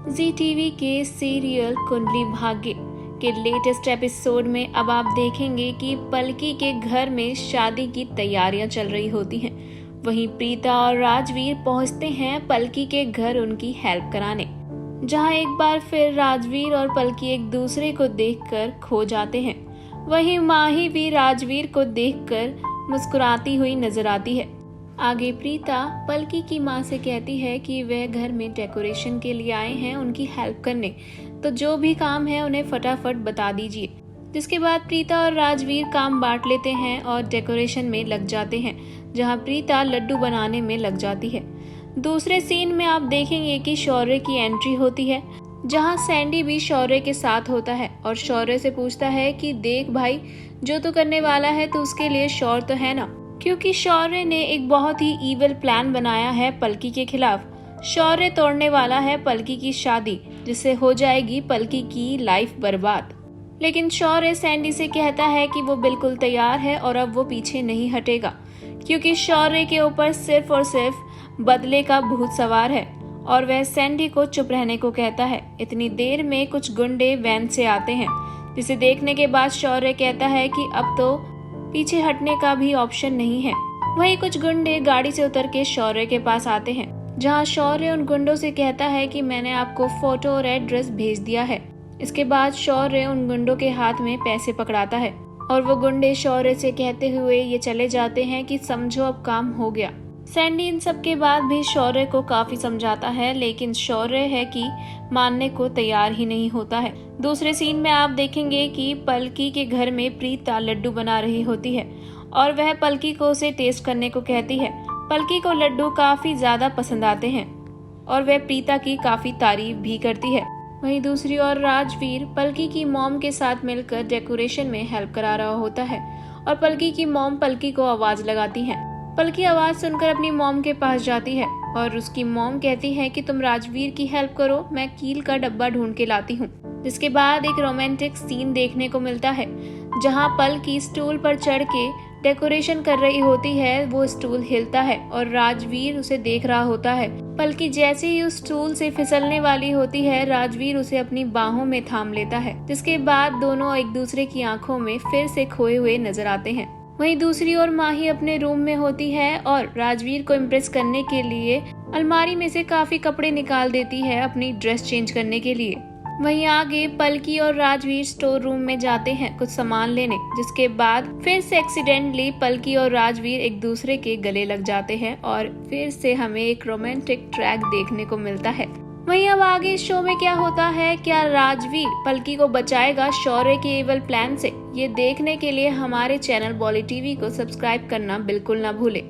जी TV के serial Kundali Bhagya के latest episode में अब आप देखेंगे कि पलकी के घर में शादी की तैयारियां चल रही होती हैं। वहीं प्रीता और राजवीर पहुंचते हैं पलकी के घर उनकी हेल्प कराने, जहां एक बार फिर राजवीर और पलकी एक दूसरे को देखकर खो जाते हैं। वहीं माही भी राजवीर को देखकर मुस्कुराती हुई नजर आती है। आगे प्रीता पलकी की माँ से कहती है कि वह घर में डेकोरेशन के लिए आए हैं उनकी हेल्प करने, तो जो भी काम है उन्हें फटाफट बता दीजिए। जिसके बाद प्रीता और राजवीर काम बांट लेते हैं और डेकोरेशन में लग जाते हैं, जहां प्रीता लड्डू बनाने में लग जाती है। दूसरे सीन में आप देखेंगे कि शौर्य की एंट्री होती है, जहां सैंडी भी शौर्य के साथ होता है और शौर्य से पूछता है कि देख भाई, जो तू करने वाला है तो उसके लिए श्योर तो है ना, क्योंकि शौर्य ने एक बहुत ही ईविल प्लान बनाया है पलकी के खिलाफ। शौर्य तोड़ने वाला है पलकी की शादी, जिससे हो जाएगी पलकी की लाइफ बर्बाद। लेकिन शौर्य सैंडी से कहता है कि वो बिल्कुल तैयार है और अब वो पीछे नहीं हटेगा, क्योंकि शौर्य के ऊपर सिर्फ और सिर्फ बदले का भूत सवार है। और वह सैंडी को चुप रहने को कहता है। इतनी देर में कुछ गुंडे वैन से आते हैं, जिसे देखने के बाद शौर्य कहता है कि अब तो पीछे हटने का भी ऑप्शन नहीं है। वहीं कुछ गुंडे गाड़ी से उतर के शौर्य के पास आते हैं, जहां शौर्य उन गुंडों से कहता है कि मैंने आपको फोटो और एड्रेस भेज दिया है। इसके बाद शौर्य उन गुंडों के हाथ में पैसे पकड़ाता है और वो गुंडे शौर्य से कहते हुए ये चले जाते हैं कि समझो अब काम हो गया। सैंडी इन सब के बाद भी शौर्य को काफी समझाता है, लेकिन शौर्य है कि मानने को तैयार ही नहीं होता है। दूसरे सीन में आप देखेंगे कि पलकी के घर में प्रीता लड्डू बना रही होती है और वह पलकी को उसे टेस्ट करने को कहती है। पलकी को लड्डू काफी ज्यादा पसंद आते हैं और वह प्रीता की काफी तारीफ भी करती है। वहीं दूसरी ओर राजवीर पलकी की मॉम के साथ मिलकर डेकोरेशन में हेल्प करा रहा होता है और पलकी की मॉम पलकी को आवाज लगाती है। पलकी आवाज सुनकर अपनी मॉम के पास जाती है और उसकी मॉम कहती है कि तुम राजवीर की हेल्प करो, मैं कील का डब्बा ढूंढ के लाती हूँ। जिसके बाद एक रोमांटिक सीन देखने को मिलता है, जहाँ पलकी स्टूल पर चढ़ के डेकोरेशन कर रही होती है। वो स्टूल हिलता है और राजवीर उसे देख रहा होता है। पलकी जैसे ही उस स्टूल से फिसलने वाली होती है, राजवीर उसे अपनी बाहों में थाम लेता है। जिसके बाद दोनों एक दूसरे की आंखों में फिर से खोए हुए नजर आते हैं। वहीं दूसरी ओर माही अपने रूम में होती है और राजवीर को इम्प्रेस करने के लिए अलमारी में से काफी कपड़े निकाल देती है अपनी ड्रेस चेंज करने के लिए। वहीं आगे पलकी और राजवीर स्टोर रूम में जाते हैं कुछ सामान लेने, जिसके बाद फिर से एक्सीडेंटली पलकी और राजवीर एक दूसरे के गले लग जाते हैं और फिर से हमें एक रोमांटिक ट्रैक देखने को मिलता है। वहीं अब आगे इस शो में क्या होता है, क्या राजवीर पलकी को बचाएगा शौर्य के एविल प्लान से, ये देखने के लिए हमारे चैनल बॉली टीवी को सब्सक्राइब करना बिल्कुल ना भूले।